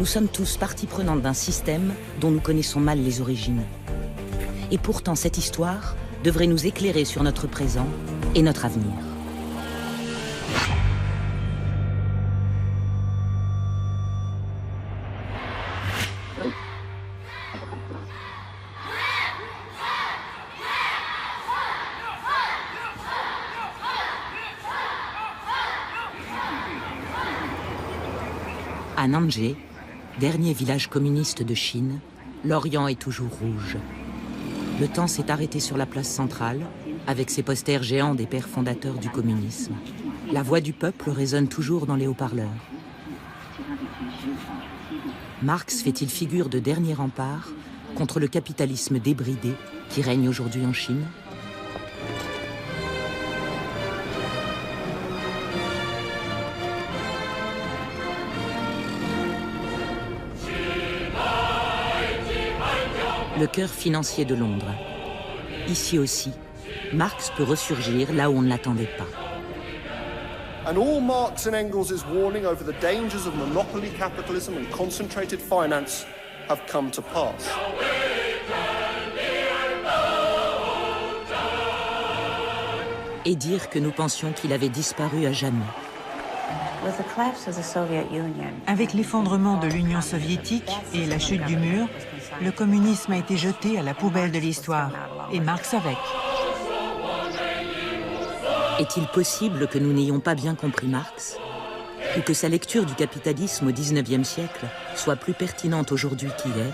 Nous sommes tous partie prenante d'un système dont nous connaissons mal les origines. Et pourtant, cette histoire devrait nous éclairer sur notre présent et notre avenir. À Nanjé, dernier village communiste de Chine, l'Orient est toujours rouge. Le temps s'est arrêté sur la place centrale, avec ses posters géants des pères fondateurs du communisme. La voix du peuple résonne toujours dans les haut-parleurs. Marx fait-il figure de dernier rempart contre le capitalisme débridé qui règne aujourd'hui en Chine ? Le cœur financier de Londres. Ici aussi, Marx peut ressurgir là où on ne l'attendait pas. And all Marx and Engels' warning over the dangers of monopoly capitalism and concentrated finance have come to pass. Et dire que nous pensions qu'il avait disparu à jamais. Avec l'effondrement de l'Union soviétique et la chute du mur, le communisme a été jeté à la poubelle de l'histoire, et Marx avec. Est-il possible que nous n'ayons pas bien compris Marx ? Ou que sa lecture du capitalisme au XIXe siècle soit plus pertinente aujourd'hui qu'hier ?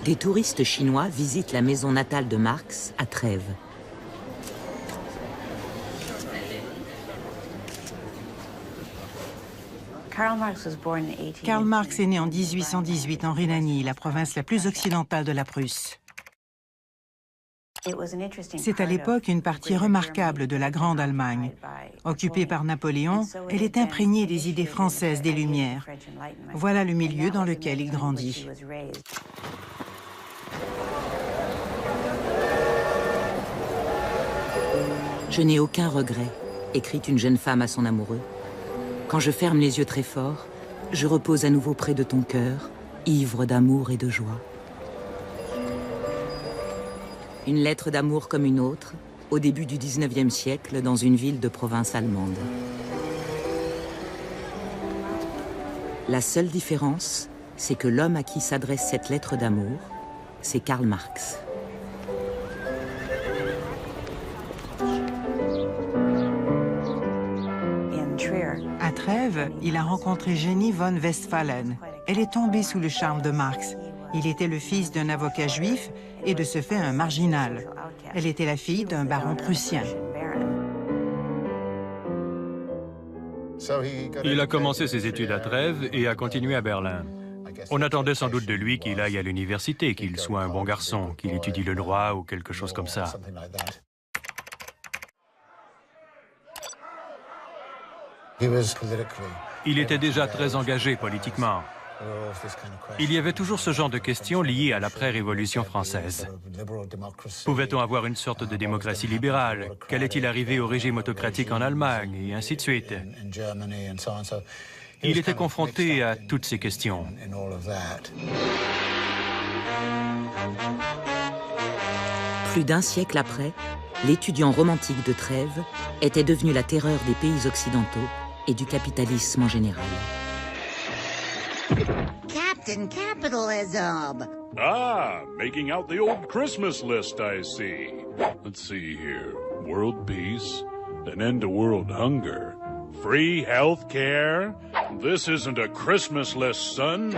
Des touristes chinois visitent la maison natale de Marx à Trèves. Karl Marx est né en 1818 en Rhénanie, la province la plus occidentale de la Prusse. C'est à l'époque une partie remarquable de la Grande Allemagne. Occupée par Napoléon, elle est imprégnée des idées françaises des Lumières. Voilà le milieu dans lequel il grandit. Je n'ai aucun regret, écrit une jeune femme à son amoureux. Quand je ferme les yeux très fort, je repose à nouveau près de ton cœur, ivre d'amour et de joie. Une lettre d'amour comme une autre, au début du XIXe siècle, dans une ville de province allemande. La seule différence, c'est que l'homme à qui s'adresse cette lettre d'amour, c'est Karl Marx. À Trèves, il a rencontré Jenny von Westphalen. Elle est tombée sous le charme de Marx. Il était le fils d'un avocat juif et de ce fait un marginal. Elle était la fille d'un baron prussien. Il a commencé ses études à Trèves et a continué à Berlin. On attendait sans doute de lui qu'il aille à l'université, qu'il soit un bon garçon, qu'il étudie le droit ou quelque chose comme ça. Il était déjà très engagé politiquement. Il y avait toujours ce genre de questions liées à l'après-révolution française. Pouvait-on avoir une sorte de démocratie libérale? Qu'allait-il arriver au régime autocratique en Allemagne? Et ainsi de suite. Il était confronté à toutes ces questions. Plus d'un siècle après, l'étudiant romantique de Trèves était devenu la terreur des pays occidentaux et du capitalisme en général. Captain Capitalism! Ah, making out the old Christmas list, I see. Let's see here. World peace, an end to world hunger, free health care. This isn't a Christmas list, son.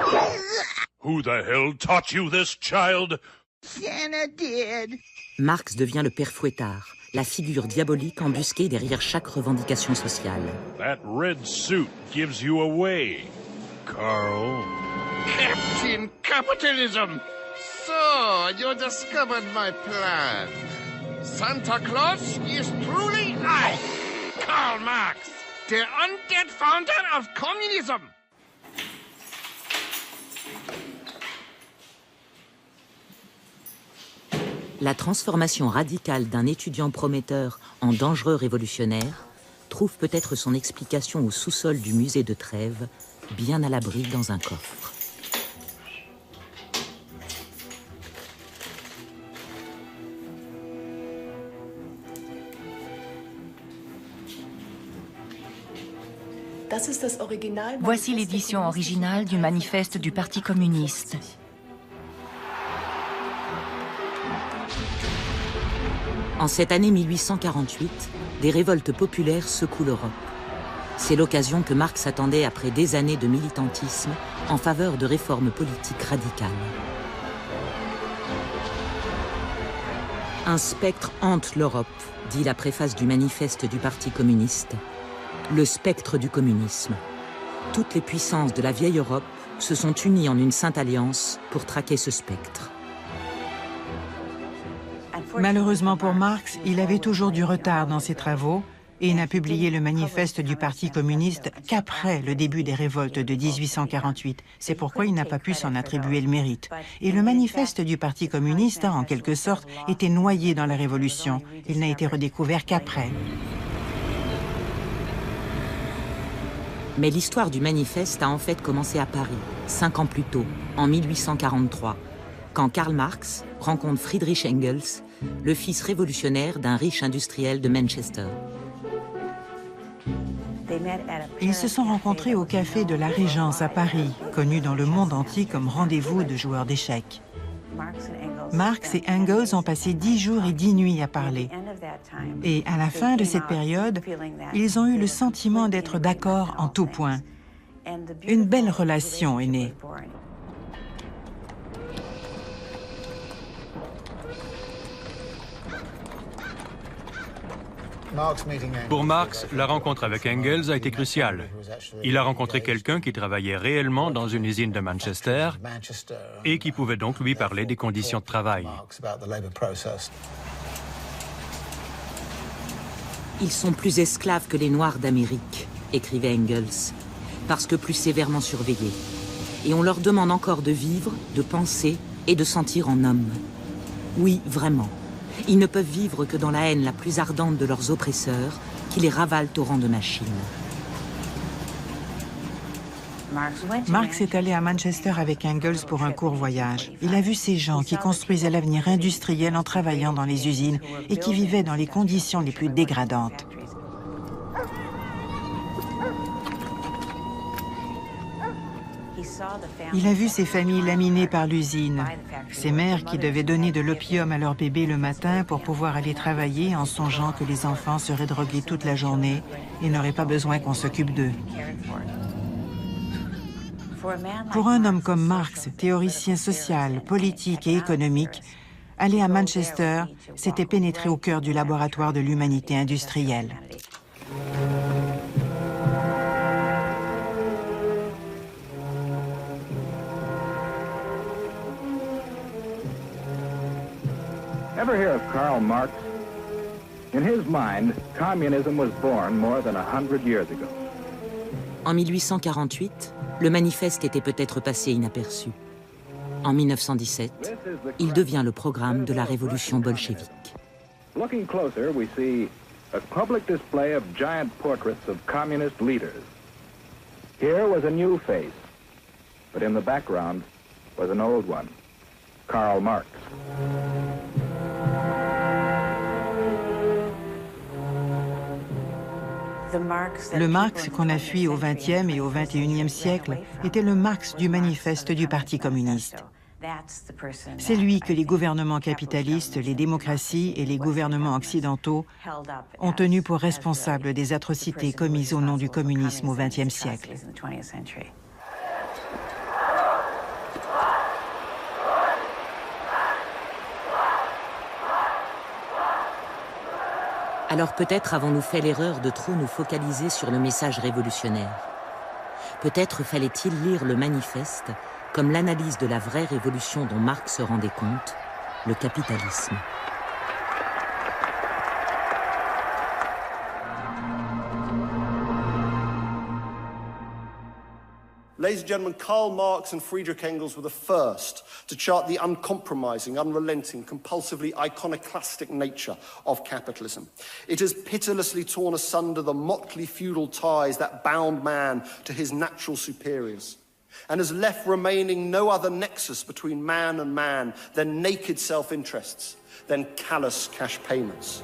Who the hell taught you this, child? Santa did. Marx devient le père Fouettard, la figure diabolique embusquée derrière chaque revendication sociale. That red suit gives you away, Carl. Captain Capitalism! So, you discovered my plan. Santa Claus is truly I, Karl Marx, the undead founder of communism. La transformation radicale d'un étudiant prometteur en dangereux révolutionnaire trouve peut-être son explication au sous-sol du musée de Trèves, bien à l'abri dans un coffre. Voici l'édition originale du manifeste du Parti communiste. En cette année 1848, des révoltes populaires secouent l'Europe. C'est l'occasion que Marx attendait après des années de militantisme en faveur de réformes politiques radicales. Un spectre hante l'Europe, dit la préface du manifeste du Parti communiste. Le spectre du communisme. Toutes les puissances de la vieille Europe se sont unies en une sainte alliance pour traquer ce spectre. Malheureusement pour Marx, il avait toujours du retard dans ses travaux et n'a publié le manifeste du Parti communiste qu'après le début des révoltes de 1848. C'est pourquoi il n'a pas pu s'en attribuer le mérite. Et le manifeste du Parti communiste a, en quelque sorte, été noyé dans la Révolution. Il n'a été redécouvert qu'après. Mais l'histoire du manifeste a en fait commencé à Paris, 5 ans plus tôt, en 1843, quand Karl Marx rencontre Friedrich Engels, le fils révolutionnaire d'un riche industriel de Manchester. Ils se sont rencontrés au café de la Régence à Paris, connu dans le monde entier comme rendez-vous de joueurs d'échecs. Marx et Engels ont passé 10 jours et 10 nuits à parler. Et à la fin de cette période, ils ont eu le sentiment d'être d'accord en tout point. Une belle relation est née. Pour Marx, la rencontre avec Engels a été cruciale. Il a rencontré quelqu'un qui travaillait réellement dans une usine de Manchester et qui pouvait donc lui parler des conditions de travail. Ils sont plus esclaves que les Noirs d'Amérique, écrivait Engels, parce que plus sévèrement surveillés. Et on leur demande encore de vivre, de penser et de sentir en hommes. Oui, vraiment. Ils ne peuvent vivre que dans la haine la plus ardente de leurs oppresseurs, qui les ravalent au rang de machines. Marx est allé à Manchester avec Engels pour un court voyage. Il a vu ces gens qui construisaient l'avenir industriel en travaillant dans les usines et qui vivaient dans les conditions les plus dégradantes. Il a vu ces familles laminées par l'usine, ces mères qui devaient donner de l'opium à leurs bébés le matin pour pouvoir aller travailler en songeant que les enfants seraient drogués toute la journée et n'auraient pas besoin qu'on s'occupe d'eux. Pour un homme comme Marx, théoricien social, politique et économique, aller à Manchester, c'était pénétrer au cœur du laboratoire de l'humanité industrielle. Ever hear of Karl Marx? In his mind, communism was born more than 100 years ago. En 1848, le manifeste était peut-être passé inaperçu. En 1917, il devient le programme de la révolution bolchevique. Looking closer, we see a public display of giant portraits of communist leaders. Here was a new face, but in the background was an old one, Karl Marx. Le Marx qu'on a fui au XXe et au XXIe siècle était le Marx du manifeste du Parti communiste. C'est lui que les gouvernements capitalistes, les démocraties et les gouvernements occidentaux ont tenu pour responsable des atrocités commises au nom du communisme au XXe siècle. Alors peut-être avons-nous fait l'erreur de trop nous focaliser sur le message révolutionnaire. Peut-être fallait-il lire le manifeste comme l'analyse de la vraie révolution dont Marx se rendait compte, le capitalisme. Ladies and gentlemen, Karl Marx and Friedrich Engels were the first to chart the uncompromising, unrelenting, compulsively iconoclastic nature of capitalism. It has pitilessly torn asunder the motley feudal ties that bound man to his natural superiors, and has left remaining no other nexus between man and man than naked self-interests, than callous cash payments.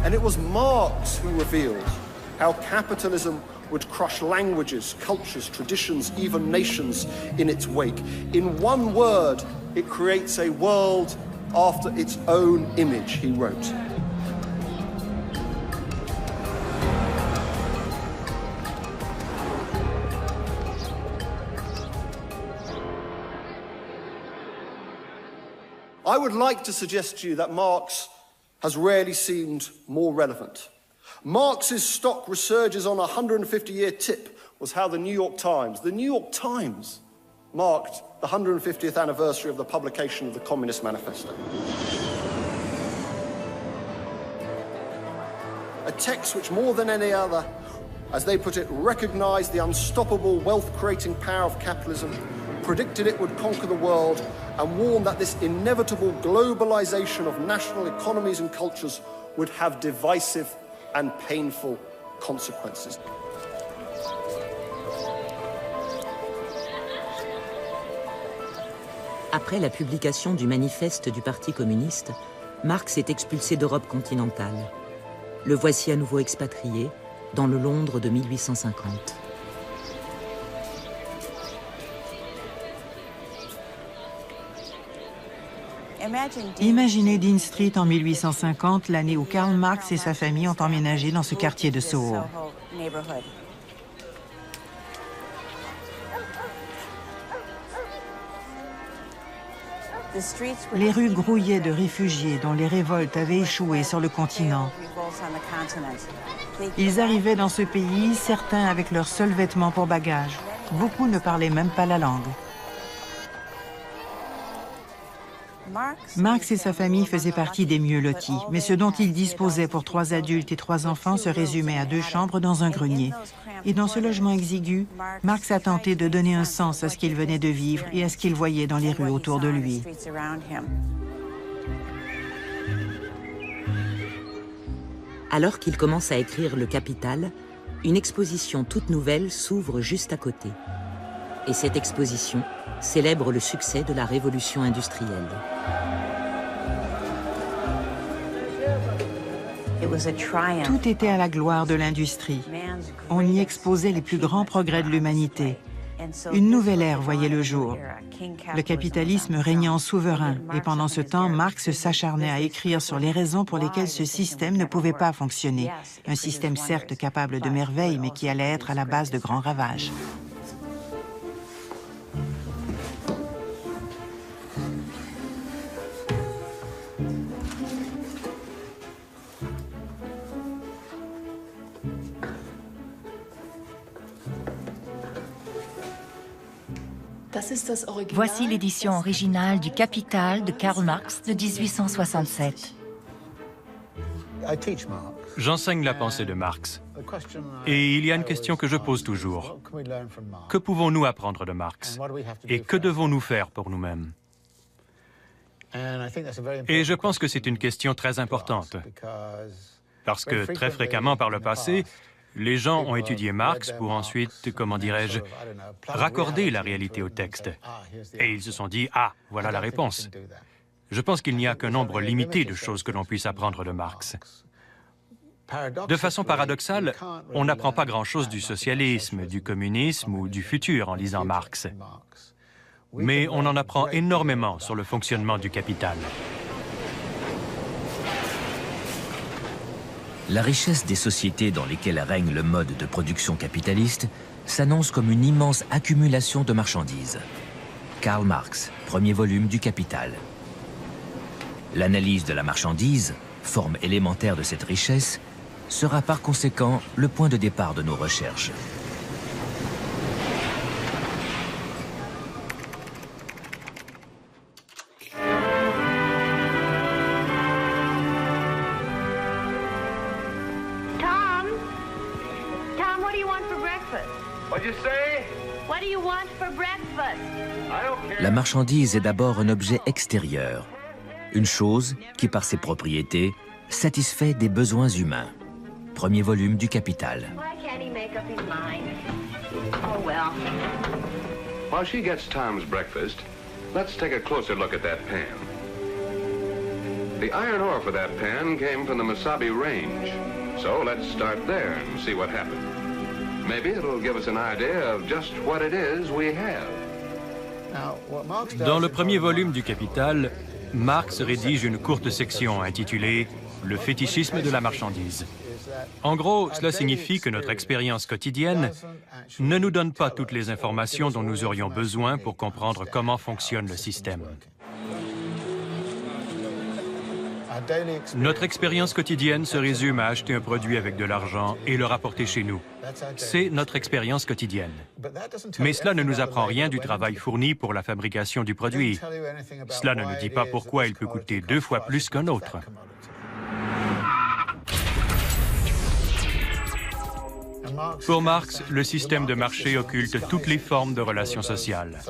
And it was Marx who revealed how capitalism would crush languages, cultures, traditions, even nations in its wake. In one word, it creates a world after its own image, he wrote. I would like to suggest to you that Marx has rarely seemed more relevant. Marx's stock resurges on a 150-year tip was how the New York Times marked the 150th anniversary of the publication of the Communist Manifesto. A text which more than any other, as they put it, recognized the unstoppable wealth-creating power of capitalism, predicted it would conquer the world, and warned that this inevitable globalization of national economies and cultures would have divisive and painful consequences. Après la publication du manifeste du Parti communiste, Marx est expulsé d'Europe continentale. Le voici à nouveau expatrié dans le Londres de 1850. Imaginez Dean Street en 1850, l'année où Karl Marx et sa famille ont emménagé dans ce quartier de Soho. Les rues grouillaient de réfugiés dont les révoltes avaient échoué sur le continent. Ils arrivaient dans ce pays, certains avec leurs seuls vêtements pour bagages. Beaucoup ne parlaient même pas la langue. Marx et sa famille faisaient partie des mieux lotis, mais ce dont ils disposaient pour 3 adultes et 3 enfants se résumait à 2 chambres dans un grenier. Et dans ce logement exigu, Marx a tenté de donner un sens à ce qu'il venait de vivre et à ce qu'il voyait dans les rues autour de lui. Alors qu'il commence à écrire Le Capital, une exposition toute nouvelle s'ouvre juste à côté. Et cette exposition célèbre le succès de la révolution industrielle. Tout était à la gloire de l'industrie. On y exposait les plus grands progrès de l'humanité. Une nouvelle ère voyait le jour. Le capitalisme régnait en souverain et pendant ce temps, Marx s'acharnait à écrire sur les raisons pour lesquelles ce système ne pouvait pas fonctionner. Un système certes capable de merveilles, mais qui allait être à la base de grands ravages. Voici l'édition originale du Capital de Karl Marx de 1867. J'enseigne la pensée de Marx. Et il y a une question que je pose toujours. Que pouvons-nous apprendre de Marx? Et que devons-nous faire pour nous-mêmes? Et je pense que c'est une question très importante. Parce que très fréquemment par le passé, les gens ont étudié Marx pour ensuite, comment dirais-je, raccorder la réalité au texte. Et ils se sont dit, ah, voilà la réponse. Je pense qu'il n'y a qu'un nombre limité de choses que l'on puisse apprendre de Marx. De façon paradoxale, on n'apprend pas grand-chose du socialisme, du communisme ou du futur en lisant Marx. Mais on en apprend énormément sur le fonctionnement du capital. La richesse des sociétés dans lesquelles règne le mode de production capitaliste s'annonce comme une immense accumulation de marchandises. Karl Marx, premier volume du Capital. L'analyse de la marchandise, forme élémentaire de cette richesse, sera par conséquent le point de départ de nos recherches. La marchandise est d'abord un objet extérieur, une chose qui, par ses propriétés, satisfait des besoins humains. Premier volume du Capital. While she gets Tom's breakfast, let's take a closer look at that pan. The iron ore for that pan came from the Mesabi Range. So let's start there and see what happened. Maybe it'll give us an idea of just what it is we have. Dans le premier volume du Capital, Marx rédige une courte section intitulée « Le fétichisme de la marchandise ». En gros, cela signifie que notre expérience quotidienne ne nous donne pas toutes les informations dont nous aurions besoin pour comprendre comment fonctionne le système. Notre expérience quotidienne se résume à acheter un produit avec de l'argent et le rapporter chez nous. C'est notre expérience quotidienne. Mais cela ne nous apprend rien du travail fourni pour la fabrication du produit. Cela ne nous dit pas pourquoi il peut coûter 2 fois plus qu'un autre. Pour Marx, le système de marché occulte toutes les formes de relations sociales.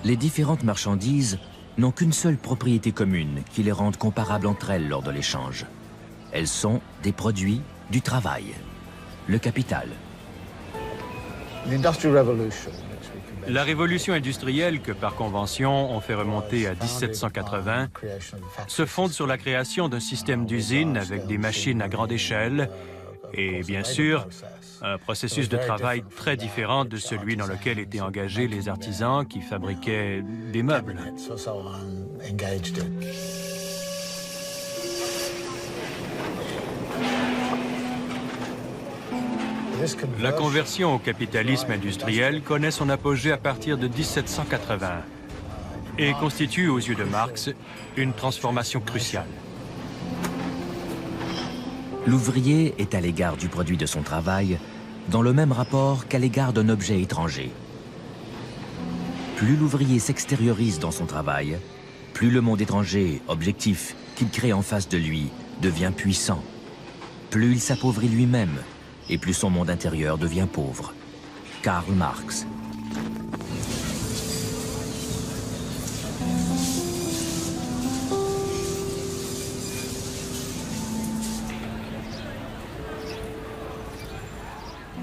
Les différentes marchandises n'ont qu'une seule propriété commune qui les rende comparables entre elles lors de l'échange. Elles sont des produits du travail. Le capital. La révolution industrielle que, par convention, on fait remonter à 1780, se fonde sur la création d'un système d'usine avec des machines à grande échelle et, bien sûr, un processus de travail très différent de celui dans lequel étaient engagés les artisans qui fabriquaient des meubles. La conversion au capitalisme industriel connaît son apogée à partir de 1780 et constitue, aux yeux de Marx, une transformation cruciale. L'ouvrier est à l'égard du produit de son travail dans le même rapport qu'à l'égard d'un objet étranger. Plus l'ouvrier s'extériorise dans son travail, plus le monde étranger, objectif, qu'il crée en face de lui, devient puissant. Plus il s'appauvrit lui-même, et plus son monde intérieur devient pauvre. Karl Marx.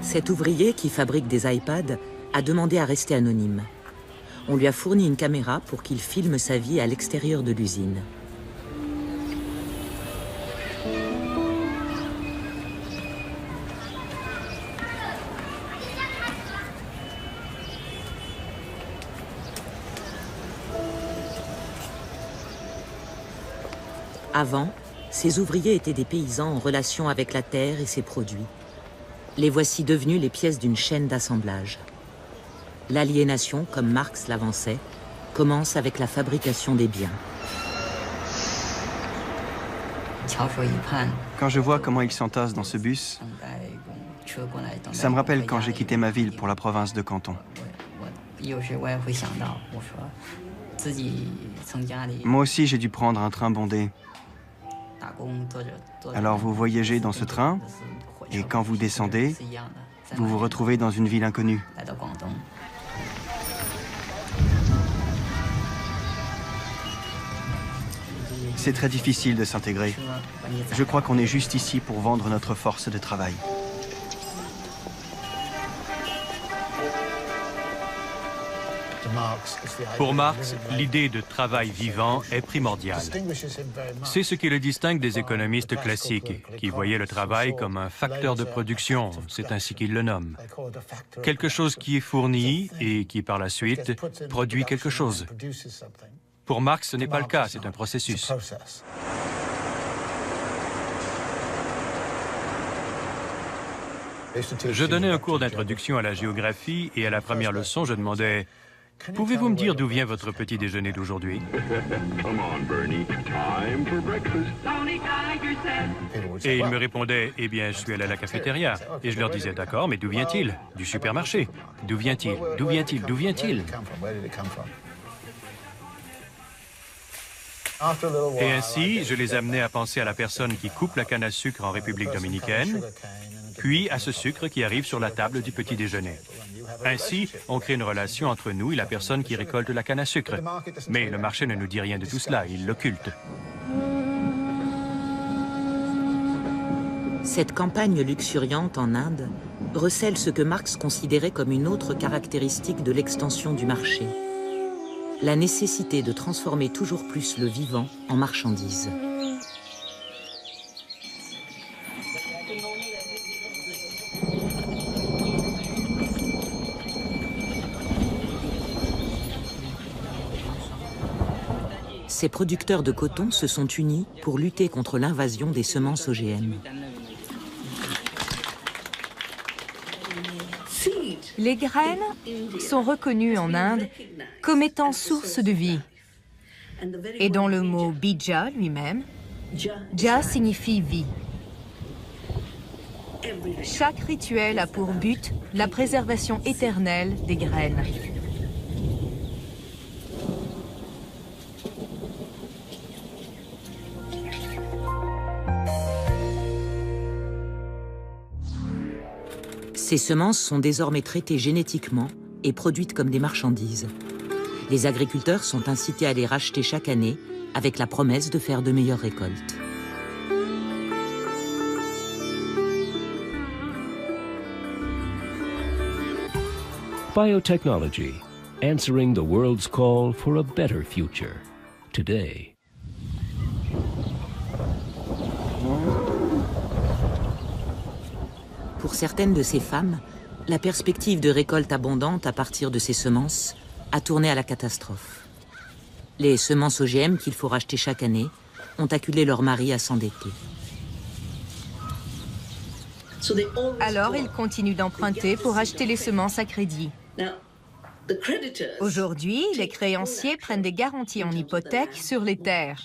Cet ouvrier qui fabrique des iPads a demandé à rester anonyme. On lui a fourni une caméra pour qu'il filme sa vie à l'extérieur de l'usine. Avant, ces ouvriers étaient des paysans en relation avec la terre et ses produits. Les voici devenus les pièces d'une chaîne d'assemblage. L'aliénation, comme Marx l'avançait, commence avec la fabrication des biens. Quand je vois comment ils s'entassent dans ce bus, ça me rappelle quand j'ai quitté ma ville pour la province de Canton. Moi aussi, j'ai dû prendre un train bondé. Alors vous voyagez dans ce train, et quand vous descendez, vous vous retrouvez dans une ville inconnue. C'est très difficile de s'intégrer. Je crois qu'on est juste ici pour vendre notre force de travail. Pour Marx, l'idée de travail vivant est primordiale. C'est ce qui le distingue des économistes classiques, qui voyaient le travail comme un facteur de production, c'est ainsi qu'ils le nomment. Quelque chose qui est fourni et qui, par la suite, produit quelque chose. Pour Marx, ce n'est pas le cas, c'est un processus. Je donnais un cours d'introduction à la géographie et à la première leçon, je demandais « Pouvez-vous me dire d'où vient votre petit déjeuner d'aujourd'hui ?» Et ils me répondaient « Eh bien, je suis allé à la cafétéria. » Et je leur disais « D'accord, mais d'où vient-il ? Du supermarché. D'où vient-il ? D'où vient-il ? D'où vient-il » Et ainsi, je les amenais à penser à la personne qui coupe la canne à sucre en République dominicaine, puis à ce sucre qui arrive sur la table du petit déjeuner. Ainsi, on crée une relation entre nous et la personne qui récolte la canne à sucre. Mais le marché ne nous dit rien de tout cela, il l'occulte. Cette campagne luxuriante en Inde recèle ce que Marx considérait comme une autre caractéristique de l'extension du marché: la nécessité de transformer toujours plus le vivant en marchandise. Ces producteurs de coton se sont unis pour lutter contre l'invasion des semences OGM. Les graines sont reconnues en Inde comme étant source de vie. Et dans le mot bija lui-même, ja signifie vie. Chaque rituel a pour but la préservation éternelle des graines. Ces semences sont désormais traitées génétiquement et produites comme des marchandises. Les agriculteurs sont incités à les racheter chaque année avec la promesse de faire de meilleures récoltes. Biotechnology, answering the world's call for a better future, today. Pour certaines de ces femmes, la perspective de récolte abondante à partir de ces semences a tourné à la catastrophe. Les semences OGM qu'il faut racheter chaque année ont acculé leur mari à s'endetter. Alors, ils continuent d'emprunter pour acheter les semences à crédit. Aujourd'hui, les créanciers prennent des garanties en hypothèque sur les terres.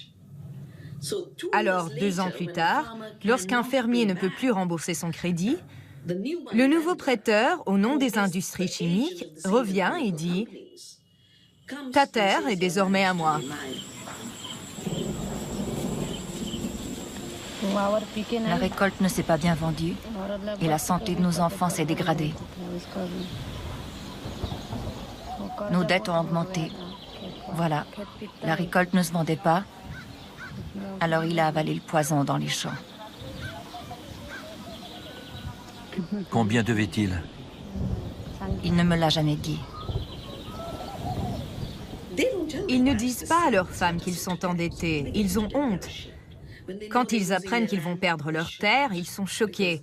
Alors, 2 ans plus tard, lorsqu'un fermier ne peut plus rembourser son crédit, le nouveau prêteur, au nom des industries chimiques, revient et dit « Ta terre est désormais à moi ». La récolte ne s'est pas bien vendue et la santé de nos enfants s'est dégradée. Nos dettes ont augmenté. Voilà, la récolte ne se vendait pas, alors il a avalé le poison dans les champs. Combien devait-il? Il ne me l'a jamais dit. Ils ne disent pas à leurs femmes qu'ils sont endettés, ils ont honte. Quand ils apprennent qu'ils vont perdre leur terre, ils sont choqués,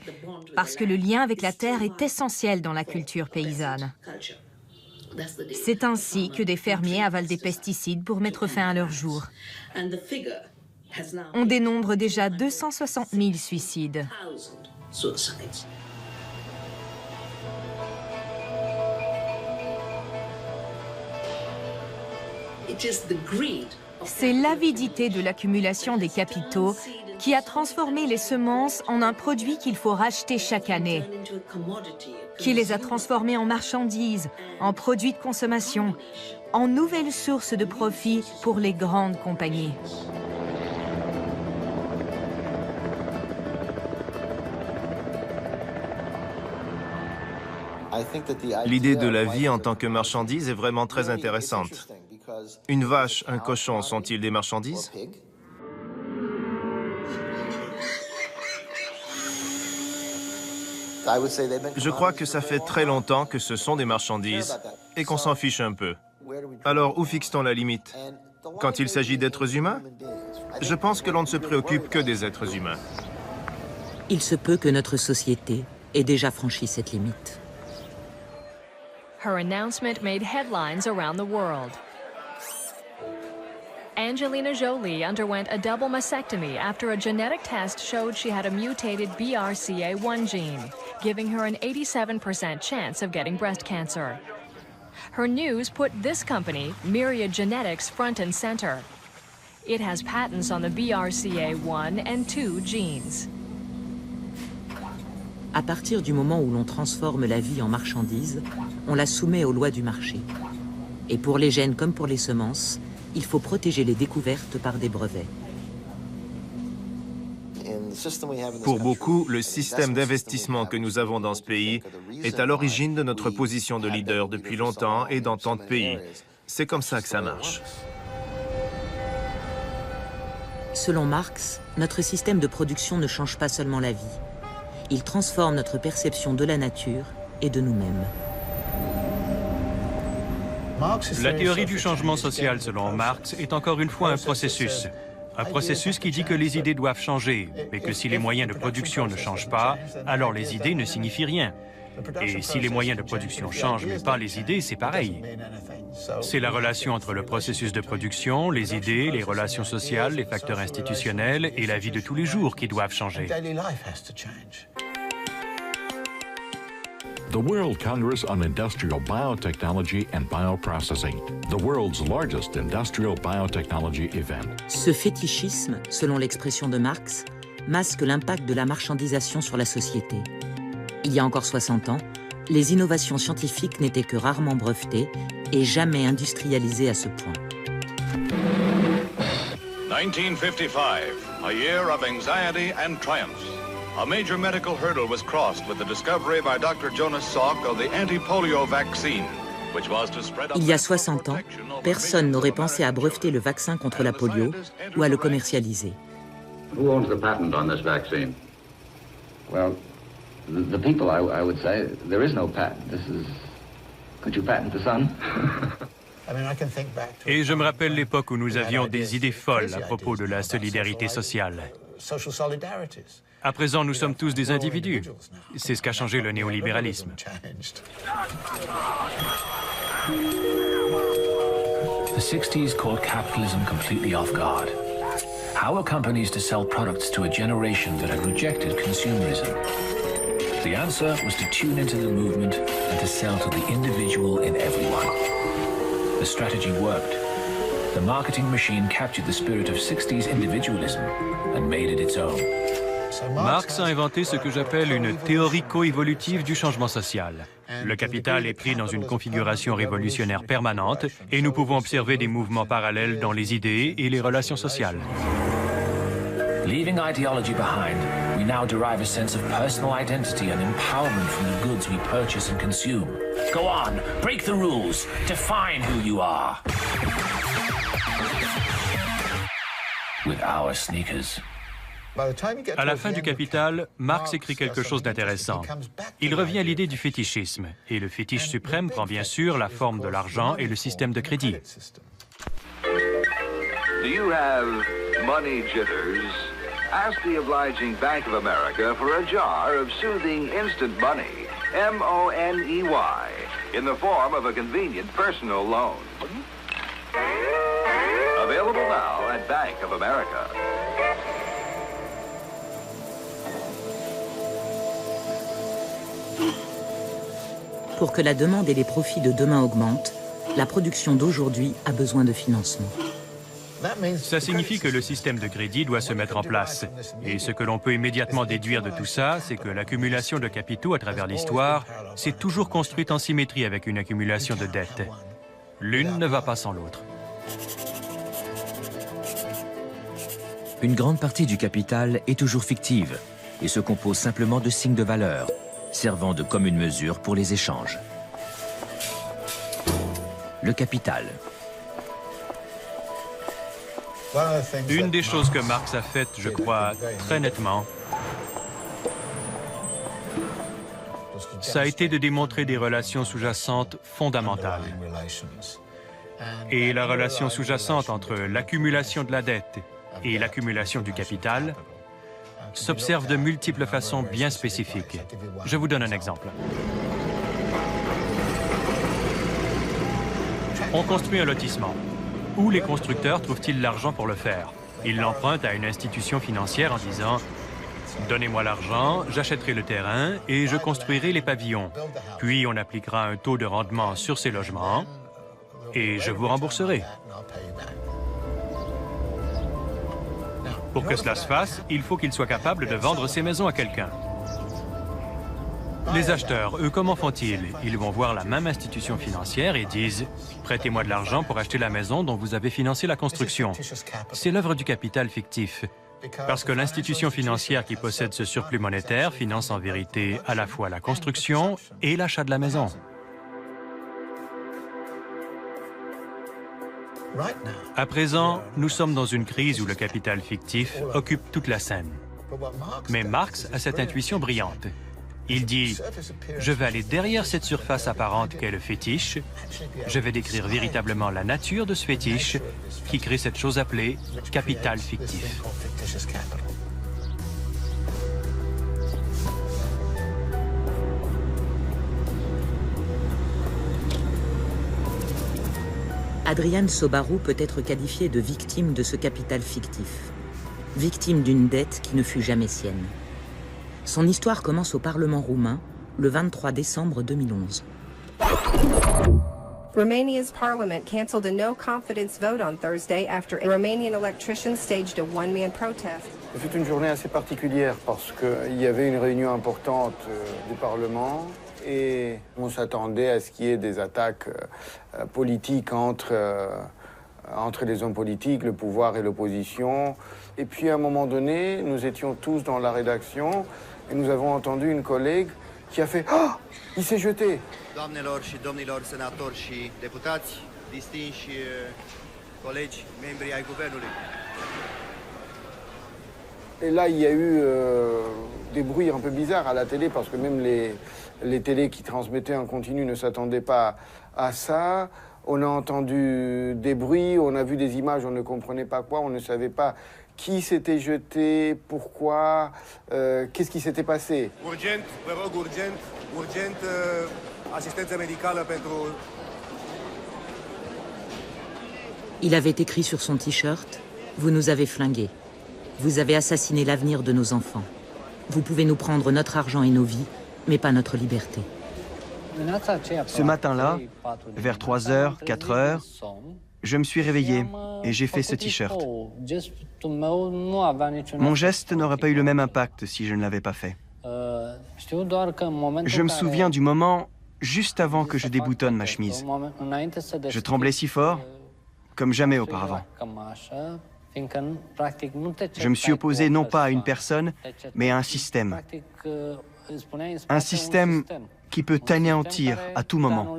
parce que le lien avec la terre est essentiel dans la culture paysanne. C'est ainsi que des fermiers avalent des pesticides pour mettre fin à leur jour. On dénombre déjà 260 000 suicides. C'est l'avidité de l'accumulation des capitaux qui a transformé les semences en un produit qu'il faut racheter chaque année, qui les a transformées en marchandises, en produits de consommation, en nouvelles sources de profit pour les grandes compagnies. L'idée de la vie en tant que marchandise est vraiment très intéressante. Une vache, un cochon, sont-ils des marchandises? Je crois que ça fait très longtemps que ce sont des marchandises et qu'on s'en fiche un peu. Alors, où fixe-t-on la limite? Quand il s'agit d'êtres humains? Je pense que l'on ne se préoccupe que des êtres humains. Il se peut que notre société ait déjà franchi cette limite. Her announcement made headlines around the world. Angelina Jolie underwent a double mastectomy after a genetic test showed she had a mutated BRCA1 gene, giving her an 87% chance of getting breast cancer. Her news put this company, Myriad Genetics, front and center. It has patents on the BRCA1 and 2 genes. À partir du moment où l'on transforme la vie en marchandise, on la soumet aux lois du marché. Et pour les gènes comme pour les semences, il faut protéger les découvertes par des brevets. Pour beaucoup, le système d'investissement que nous avons dans ce pays est à l'origine de notre position de leader depuis longtemps et dans tant de pays. C'est comme ça que ça marche. Selon Marx, notre système de production ne change pas seulement la vie. Il transforme notre perception de la nature et de nous-mêmes. La théorie du changement social, selon Marx, est encore une fois un processus. Un processus qui dit que les idées doivent changer, mais que si les moyens de production ne changent pas, alors les idées ne signifient rien. Et si les moyens de production changent, mais pas les idées, c'est pareil. C'est la relation entre le processus de production, les idées, les relations sociales, les facteurs institutionnels et la vie de tous les jours qui doivent changer. The World Congress on Industrial Biotechnology and Bioprocessing, the world's largest industrial biotechnology event. Ce fétichisme, selon l'expression de Marx, masque l'impact de la marchandisation sur la société. Il y a encore 60 ans, les innovations scientifiques n'étaient que rarement brevetées et jamais industrialisées à ce point. 1955, a year of anxiety and triumph. A major medical hurdle was crossed with the discovery by Dr. Jonas Salk of the anti-polio vaccine, which was to spread up... Il y a 60 ans, personne n'aurait pensé à breveter le vaccin contre la polio ou à le commercialiser. Who owns the patent on this vaccine? Well, the people, I would say. There is no patent. This is... Could you patent the sun? Et je me rappelle l'époque où nous avions des idées folles à propos de la solidarité sociale. À présent, nous sommes tous des individus. C'est ce qu'a changé le néolibéralisme. The 60s caught capitalism completely off guard. How are companies to sell products to a generation that had rejected consumerism? The answer was to tune into the movement and to sell to the individual in everyone. The strategy worked. The marketing machine captured the spirit of 60s individualism and made it its own. Marx a inventé ce que j'appelle une théorie coévolutive du changement social. Le capital est pris dans une configuration révolutionnaire permanente et nous pouvons observer des mouvements parallèles dans les idées et les relations sociales. Leaving ideology behind, we now derive a sense of personal identity and empowerment from the goods we purchase and consume. Go on, break the rules, define who you are. With our sneakers. À la fin du Capital, Marx écrit quelque chose d'intéressant. Il revient à l'idée du fétichisme, et le fétiche suprême prend bien sûr la forme de l'argent et le système de crédit. Do you have money jitters? Ask the obliging Bank of America for a jar of soothing instant money, M-O-N-E-Y, in the form of a convenient personal loan. Available now at Bank of America. Pour que la demande et les profits de demain augmentent, la production d'aujourd'hui a besoin de financement. Ça signifie que le système de crédit doit se mettre en place. Et ce que l'on peut immédiatement déduire de tout ça, c'est que l'accumulation de capitaux à travers l'histoire s'est toujours construite en symétrie avec une accumulation de dettes. L'une ne va pas sans l'autre. Une grande partie du capital est toujours fictive et se compose simplement de signes de valeur, servant de commune mesure pour les échanges. Le capital. Une des choses que Marx a faites, je crois, très nettement, ça a été de démontrer des relations sous-jacentes fondamentales. Et la relation sous-jacente entre l'accumulation de la dette et l'accumulation du capital s'observe de multiples façons bien spécifiques. Je vous donne un exemple. On construit un lotissement. Où les constructeurs trouvent-ils l'argent pour le faire? Ils l'empruntent à une institution financière en disant « Donnez-moi l'argent, j'achèterai le terrain et je construirai les pavillons. Puis on appliquera un taux de rendement sur ces logements et je vous rembourserai. » Pour que cela se fasse, il faut qu'il soit capable de vendre ses maisons à quelqu'un. Les acheteurs, eux, comment font-ils? Ils vont voir la même institution financière et disent « Prêtez-moi de l'argent pour acheter la maison dont vous avez financé la construction ». C'est l'œuvre du capital fictif. Parce que l'institution financière qui possède ce surplus monétaire finance en vérité à la fois la construction et l'achat de la maison. À présent, nous sommes dans une crise où le capital fictif occupe toute la scène. Mais Marx a cette intuition brillante. Il dit « Je vais aller derrière cette surface apparente qu'est le fétiche. Je vais décrire véritablement la nature de ce fétiche qui crée cette chose appelée capital fictif. » Adrian Sobaru peut être qualifié de victime de ce capital fictif, victime d'une dette qui ne fut jamais sienne. Son histoire commence au Parlement roumain le 23 décembre 2011. Romania's parliament canceled a no-confidence vote on Thursday after Romanian electricians staged a one-man protest. C'est une journée assez particulière parce qu'il y avait une réunion importante du Parlement et on s'attendait à ce qu'il y ait des attaques politiques entre les hommes politiques, le pouvoir et l'opposition. Et puis à un moment donné, nous étions tous dans la rédaction et nous avons entendu une collègue qui a fait « Ah, il s'est jeté !» Doamnelor și domnilor senatori și deputați, distinși colegi, membri ai guvernului. Et là, il y a eu des bruits un peu bizarres à la télé parce que même les télés qui transmettaient en continu ne s'attendaient pas à ça. On a entendu des bruits, on a vu des images, on ne comprenait pas quoi, on ne savait pas qui s'était jeté, pourquoi, qu'est-ce qui s'était passé. Urgent, vă rog, urgent, asistență medicală pentru... Il avait écrit sur son t-shirt « Vous nous avez flingués. Vous avez assassiné l'avenir de nos enfants. Vous pouvez nous prendre notre argent et nos vies, mais pas notre liberté. » Ce matin-là, vers 3h, 4h, je me suis réveillé et j'ai fait ce t-shirt. Mon geste n'aurait pas eu le même impact si je ne l'avais pas fait. Je me souviens du moment juste avant que je déboutonne ma chemise. Je tremblais si fort, comme jamais auparavant. Je me suis opposé non pas à une personne, mais à un système. Un système qui peut t'anéantir à tout moment.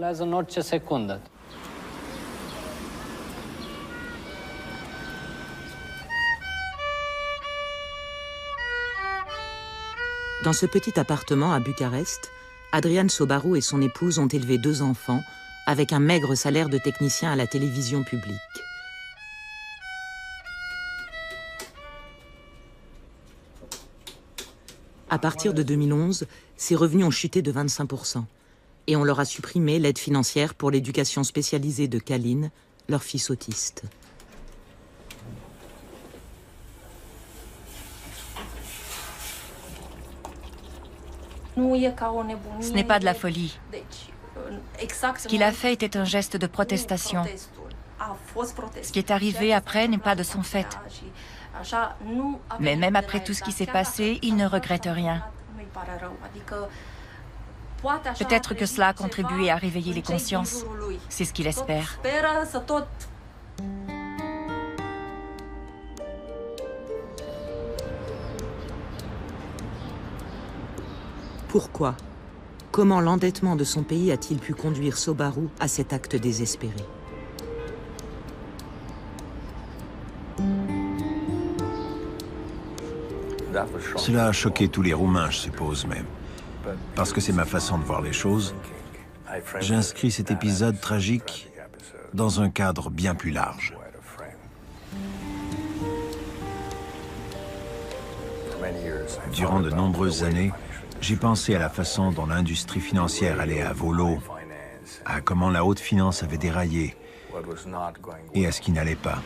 Dans ce petit appartement à Bucarest, Adrian Sobaru et son épouse ont élevé 2 enfants avec un maigre salaire de technicien à la télévision publique. À partir de 2011, ces revenus ont chuté de 25% et on leur a supprimé l'aide financière pour l'éducation spécialisée de Kalin, leur fils autiste. Ce n'est pas de la folie. Ce qu'il a fait était un geste de protestation. Ce qui est arrivé après n'est pas de son fait. Mais même après tout ce qui s'est passé, il ne regrette rien. Peut-être que cela a contribué à réveiller les consciences. C'est ce qu'il espère. Pourquoi? Comment l'endettement de son pays a-t-il pu conduire Sobaru à cet acte désespéré? Cela a choqué tous les Roumains, je suppose, mais parce que c'est ma façon de voir les choses, j'inscris cet épisode tragique dans un cadre bien plus large. Durant de nombreuses années, j'ai pensé à la façon dont l'industrie financière allait à volo, à comment la haute finance avait déraillé et à ce qui n'allait pas.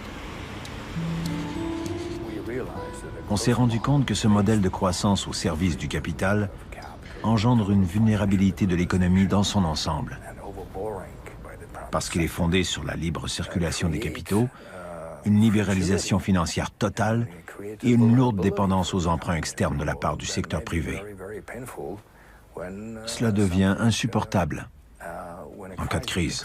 On s'est rendu compte que ce modèle de croissance au service du capital engendre une vulnérabilité de l'économie dans son ensemble. Parce qu'il est fondé sur la libre circulation des capitaux, une libéralisation financière totale et une lourde dépendance aux emprunts externes de la part du secteur privé. cela devient insupportable en cas de crise.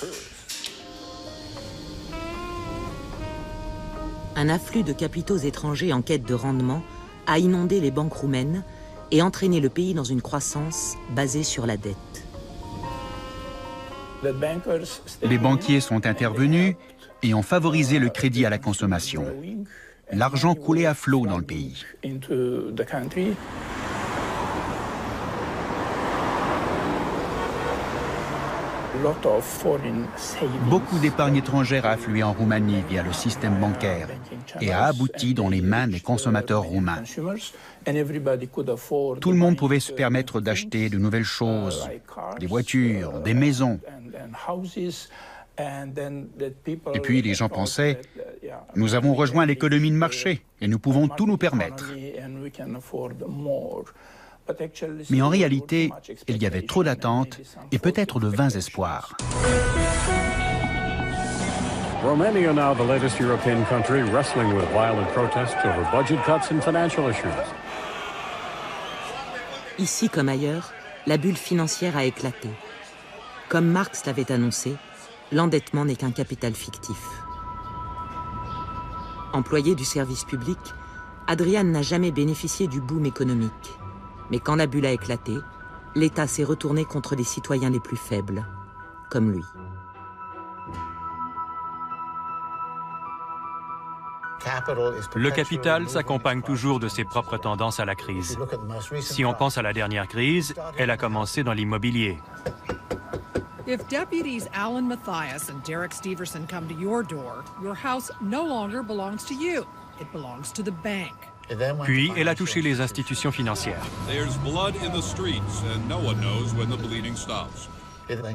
Un afflux de capitaux étrangers en quête de rendement a inondé les banques roumaines et entraîné le pays dans une croissance basée sur la dette. Les banquiers sont intervenus et ont favorisé le crédit à la consommation. L'argent coulait à flot dans le pays. Beaucoup d'épargne étrangère a afflué en Roumanie via le système bancaire et a abouti dans les mains des consommateurs roumains. Tout le monde pouvait se permettre d'acheter de nouvelles choses, des voitures, des maisons. Et puis les gens pensaient, nous avons rejoint l'économie de marché et nous pouvons tout nous permettre. Mais en réalité, il y avait trop d'attentes et peut-être de vains espoirs. Romania, now the latest European country wrestling with violent protests over budget cuts and financial issues. Ici comme ailleurs, la bulle financière a éclaté. Comme Marx l'avait annoncé, l'endettement n'est qu'un capital fictif. Employé du service public, Adrian n'a jamais bénéficié du boom économique. Mais quand la bulle a éclaté, l'État s'est retourné contre les citoyens les plus faibles, comme lui. Le capital s'accompagne toujours de ses propres tendances à la crise. Si on pense à la dernière crise, elle a commencé dans l'immobilier. If deputies Alan Mathias and Derek Steverson come to your door, your house no longer belongs to you. It belongs to the bank. Puis, elle a touché les institutions financières.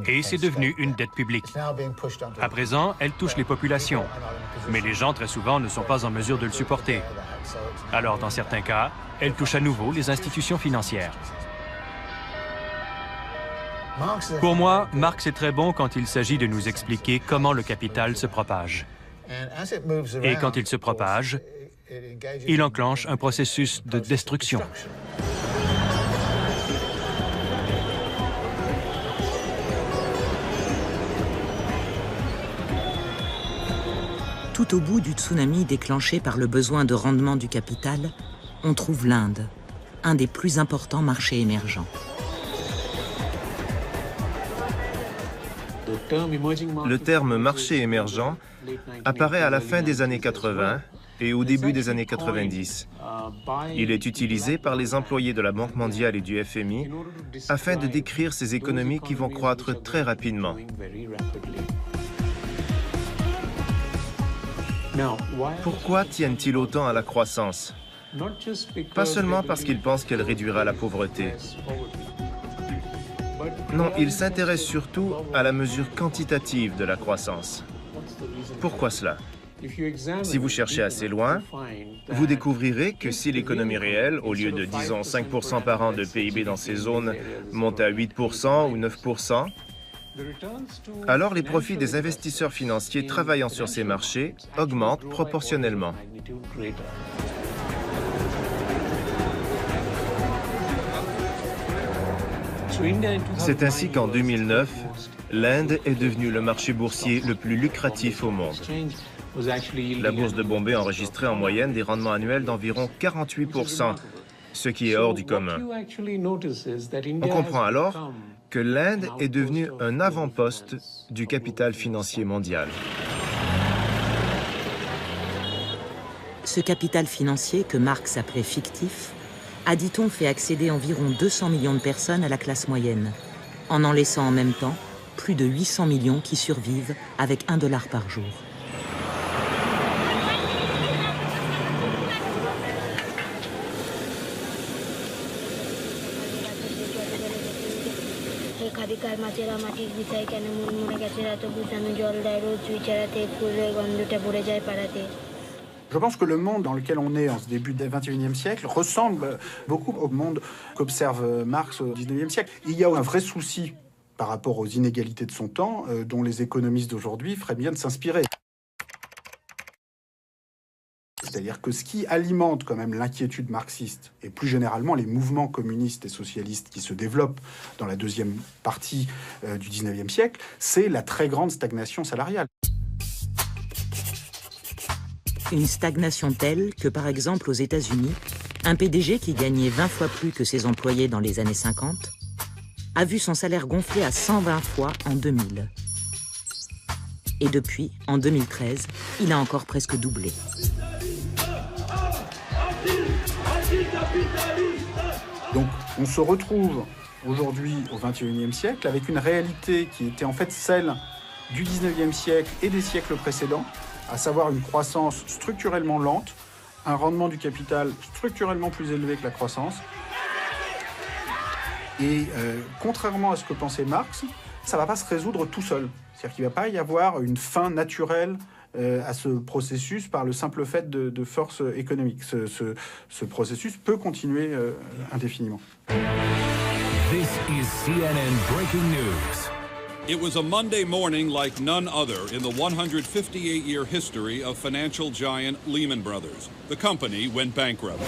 Et c'est devenu une dette publique. À présent, elle touche les populations. Mais les gens, très souvent, ne sont pas en mesure de le supporter. Alors, dans certains cas, elle touche à nouveau les institutions financières. Pour moi, Marx est très bon quand il s'agit de nous expliquer comment le capital se propage. Et quand il se propage, il enclenche un processus de destruction. Tout au bout du tsunami déclenché par le besoin de rendement du capital, on trouve l'Inde, un des plus importants marchés émergents. Le terme marché émergent apparaît à la fin des années 80 et au début des années 90. Il est utilisé par les employés de la Banque mondiale et du FMI afin de décrire ces économies qui vont croître très rapidement. Pourquoi tiennent-ils autant à la croissance? Pas seulement parce qu'ils pensent qu'elle réduira la pauvreté. Non, ils s'intéressent surtout à la mesure quantitative de la croissance. Pourquoi cela? Si vous cherchez assez loin, vous découvrirez que si l'économie réelle, au lieu de, disons, 5% par an de PIB dans ces zones, monte à 8% ou 9%, alors les profits des investisseurs financiers travaillant sur ces marchés augmentent proportionnellement. C'est ainsi qu'en 2009, l'Inde est devenue le marché boursier le plus lucratif au monde. La bourse de Bombay enregistrait en moyenne des rendements annuels d'environ 48%, ce qui est hors du commun. On comprend alors que l'Inde est devenue un avant-poste du capital financier mondial. Ce capital financier, que Marx appelait fictif, a, dit-on, fait accéder environ 200 millions de personnes à la classe moyenne, en laissant en même temps plus de 800 millions qui survivent avec $1 par jour. Je pense que le monde dans lequel on est en ce début du XXIe siècle ressemble beaucoup au monde qu'observe Marx au XIXe siècle. Il y a un vrai souci par rapport aux inégalités de son temps dont les économistes d'aujourd'hui feraient bien de s'inspirer. C'est-à-dire C'est-à-dire que ce qui alimente quand même l'inquiétude marxiste, et plus généralement les mouvements communistes et socialistes qui se développent dans la deuxième partie du 19e siècle, c'est la très grande stagnation salariale. Une stagnation telle que, par exemple, aux États-Unis, un PDG qui gagnait 20 fois plus que ses employés dans les années 50 a vu son salaire gonfler à 120 fois en 2000. Et depuis, en 2013, il a encore presque doublé. Donc on se retrouve aujourd'hui au XXIe siècle avec une réalité qui était en fait celle du XIXe siècle et des siècles précédents, à savoir une croissance structurellement lente, un rendement du capital structurellement plus élevé que la croissance. Et contrairement à ce que pensait Marx, ça ne va pas se résoudre tout seul. C'est-à-dire qu'il ne va pas y avoir une fin naturelle à ce processus par le simple fait de force économique. Ce processus peut continuer indéfiniment. This is CNN Breaking News. It was a Monday morning like none other in the 158-year history of financial giant Lehman Brothers. The company went bankrupt.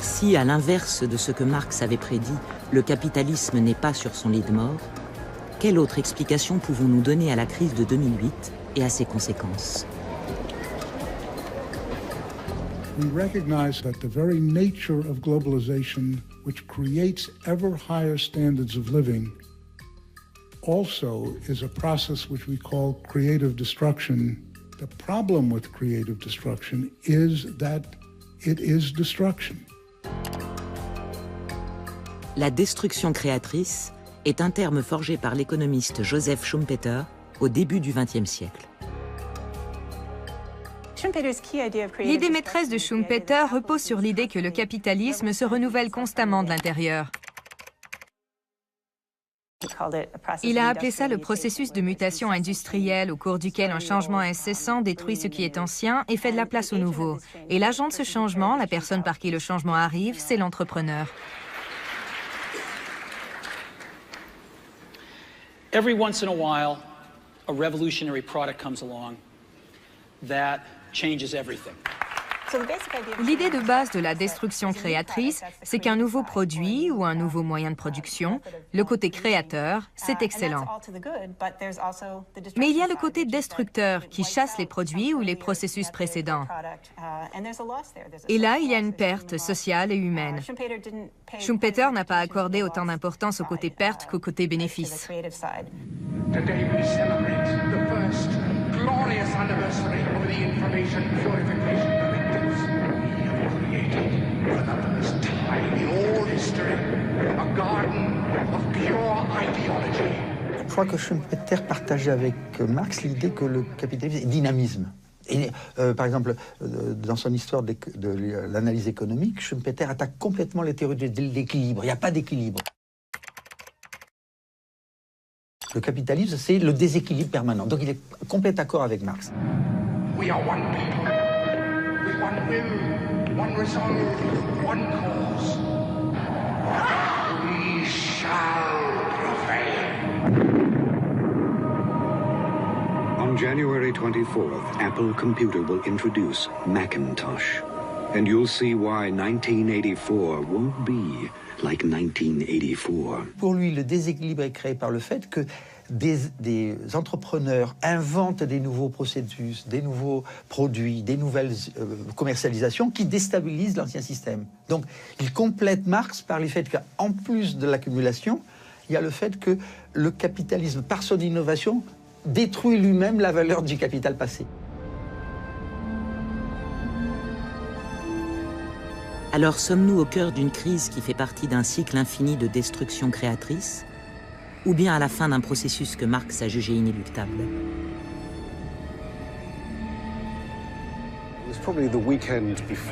Si, à l'inverse de ce que Marx avait prédit, le capitalisme n'est pas sur son lit de mort, quelle autre explication pouvons-nous donner à la crise de 2008 et à ses conséquences? We recognize that the very nature of globalization, which creates ever higher standards of living, also is a process which we call creative destruction. The problem with creative destruction is that it is destruction. La destruction créatrice est un terme forgé par l'économiste Joseph Schumpeter au début du XXe siècle. L'idée maîtresse de Schumpeter repose sur l'idée que le capitalisme se renouvelle constamment de l'intérieur. Il a appelé ça le processus de mutation industrielle au cours duquel un changement incessant détruit ce qui est ancien et fait de la place au nouveau. Et l'agent de ce changement, la personne par qui le changement arrive, c'est l'entrepreneur. Every once in a while, a revolutionary product comes along that changes everything. L'idée de base de la destruction créatrice, c'est qu'un nouveau produit ou un nouveau moyen de production, le côté créateur, c'est excellent. Mais il y a le côté destructeur qui chasse les produits ou les processus précédents. Et là, il y a une perte sociale et humaine. Schumpeter n'a pas accordé autant d'importance au côté perte qu'au côté bénéfice. Glorious anniversary of the information purification directives. We have created for the first time in all history a garden of pure ideology. Je crois que Schumpeter partageait avec Marx l'idée que le capitalisme est dynamisme. Et, par exemple, dans son histoire de l'analyse économique, Schumpeter attaque complètement les théories de l'équilibre. Il n'y a pas d'équilibre. Le capitalisme, c'est le déséquilibre permanent. Donc il est complètement d'accord avec Marx. We are one people, with one will, one resolve, one cause. We shall prevail. On January 24th, Apple Computer will introduce Macintosh. And you'll see why 1984 won't be like 1984. Pour lui, le déséquilibre est créé par le fait que des entrepreneurs inventent des nouveaux processus, des nouveaux produits, des nouvelles commercialisations qui déstabilisent l'ancien système. Donc, il complète Marx par le fait qu'en plus de l'accumulation, il y a le fait que le capitalisme, par son innovation, détruit lui-même la valeur du capital passé. Alors sommes-nous au cœur d'une crise qui fait partie d'un cycle infini de destruction créatrice, ou bien à la fin d'un processus que Marx a jugé inéluctable?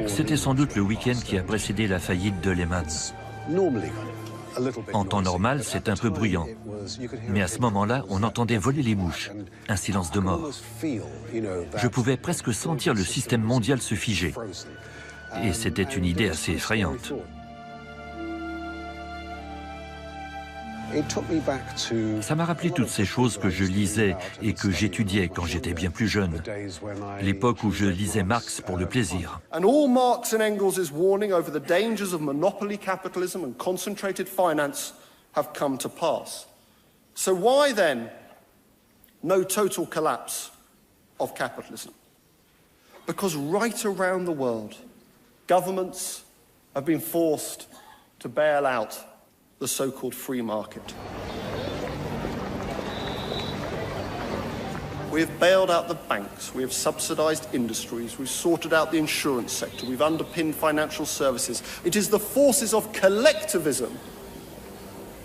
C'était sans doute le week-end qui a précédé la faillite de Lehman. En temps normal, c'est un peu bruyant. Mais à ce moment-là, on entendait voler les mouches. Un silence de mort. Je pouvais presque sentir le système mondial se figer. Et c'était une idée assez effrayante. Ça m'a rappelé toutes ces choses que je lisais et que j'étudiais quand j'étais bien plus jeune. L'époque où je lisais Marx pour le plaisir. And all Marx and Engels' warning over the dangers of monopoly capitalism and concentrated finance have come to pass. So why then no total collapse of capitalism? Because right around the world, governments have been forced to bail out the so-called free market. We have bailed out the banks, we have subsidized industries, we've sorted out the insurance sector, we've underpinned financial services. It is the forces of collectivism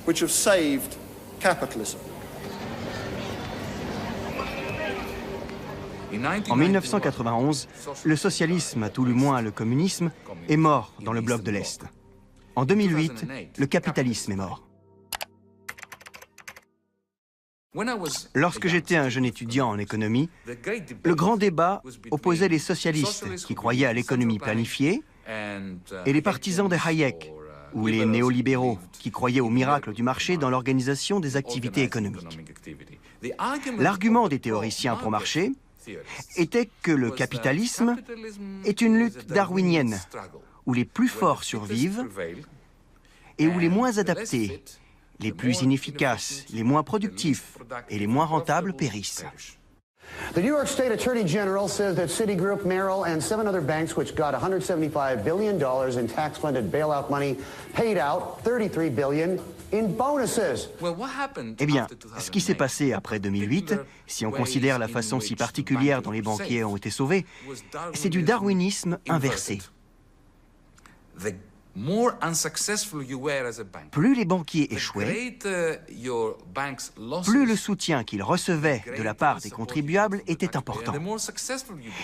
which have saved capitalism. En 1991, le socialisme, à tout le moins le communisme, est mort dans le bloc de l'Est. En 2008, le capitalisme est mort. Lorsque j'étais un jeune étudiant en économie, le grand débat opposait les socialistes qui croyaient à l'économie planifiée et les partisans de Hayek, ou les néolibéraux qui croyaient au miracle du marché dans l'organisation des activités économiques. L'argument des théoriciens pro-marché était que le capitalisme est une lutte darwinienne, où les plus forts survivent et où les moins adaptés, les plus inefficaces, les moins productifs et les moins rentables périssent. The New York State Attorney General says that Citigroup, Merrill, and 7 other banks which got $175 billion in tax-funded bailout money paid out $33 billion in bonuses. Eh bien, ce qui s'est passé après 2008, si on considère la façon si particulière dont les banquiers ont été sauvés, c'est du darwinisme inversé. Plus les banquiers échouaient, plus le soutien qu'ils recevaient de la part des contribuables était important.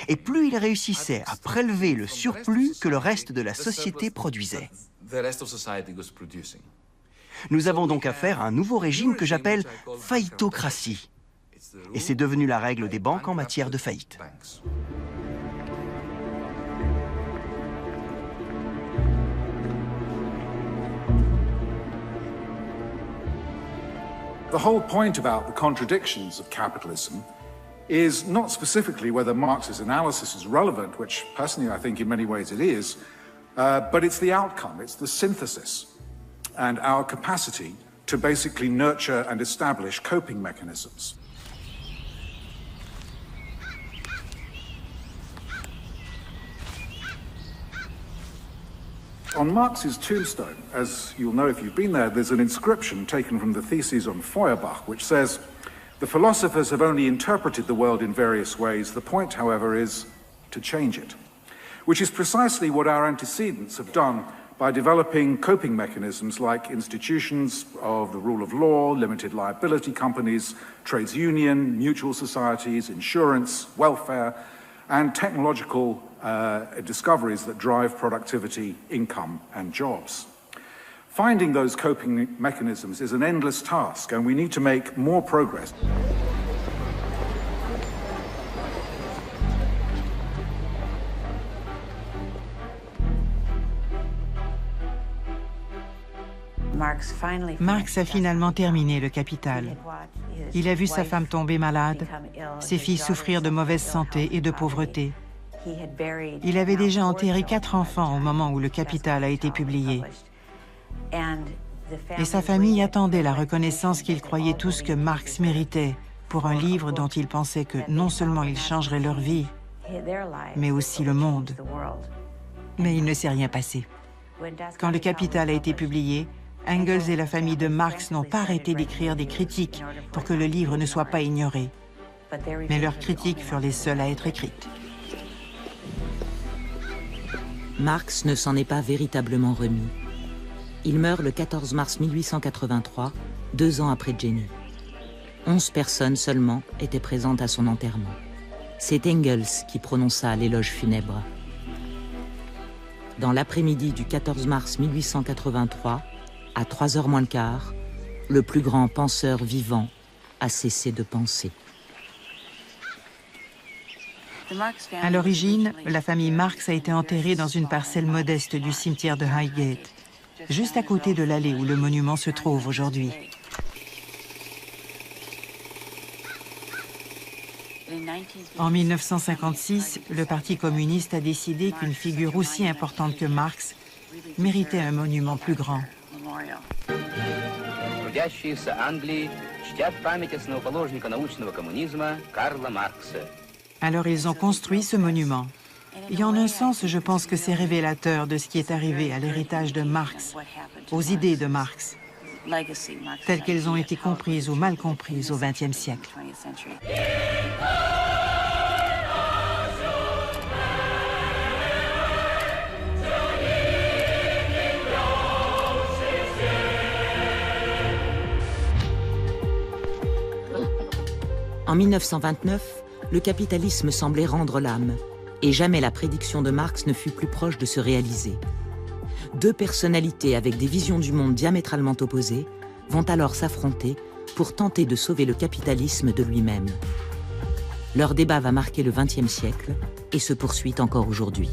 Et plus ils réussissaient à prélever le surplus que le reste de la société produisait. Nous avons donc affaire à un nouveau régime que j'appelle faillitocratie. Et c'est devenu la règle des banques en matière de faillite. The whole point about the contradictions of capitalism is not specifically whether Marx's analysis is relevant, which personally I think in many ways it is, but it's the outcome, it's the synthesis, and our capacity to basically nurture and establish coping mechanisms. On Marx's tombstone, as you'll know if you've been there, there's an inscription taken from the Theses on Feuerbach, which says, "The philosophers have only interpreted the world in various ways. The point, however, is to change it," which is precisely what our antecedents have done by developing coping mechanisms like institutions of the rule of law, limited liability companies, trades union, mutual societies, insurance, welfare, and technological discoveries that drive productivity, income, and jobs. Finding those coping mechanisms is an endless task, and we need to make more progress. Marx a finalement terminé Le Capital. Il a vu sa femme tomber malade, ses filles souffrir de mauvaise santé et de pauvreté. Il avait déjà enterré 4 enfants au moment où Le Capital a été publié. Et sa famille attendait la reconnaissance qu'ils croyaient tous que Marx méritait pour un livre dont ils pensaient que non seulement il changerait leur vie, mais aussi le monde. Mais il ne s'est rien passé. Quand Le Capital a été publié, Engels et la famille de Marx n'ont pas arrêté d'écrire des critiques pour que le livre ne soit pas ignoré. Mais leurs critiques furent les seules à être écrites. Marx ne s'en est pas véritablement remis. Il meurt le 14 mars 1883, 2 ans après Jenny. 11 personnes seulement étaient présentes à son enterrement. C'est Engels qui prononça l'éloge funèbre. Dans l'après-midi du 14 mars 1883, à 3h moins le quart, le plus grand penseur vivant a cessé de penser. À l'origine, la famille Marx a été enterrée dans une parcelle modeste du cimetière de Highgate, juste à côté de l'allée où le monument se trouve aujourd'hui. En 1956, le Parti communiste a décidé qu'une figure aussi importante que Marx méritait un monument plus grand. Alors ils ont construit ce monument. Et en un sens, je pense que c'est révélateur de ce qui est arrivé à l'héritage de Marx, aux idées de Marx, telles qu'elles ont été comprises ou mal comprises au XXe siècle. En 1929, le capitalisme semblait rendre l'âme, et jamais la prédiction de Marx ne fut plus proche de se réaliser. Deux personnalités avec des visions du monde diamétralement opposées vont alors s'affronter pour tenter de sauver le capitalisme de lui-même. Leur débat va marquer le XXe siècle et se poursuit encore aujourd'hui.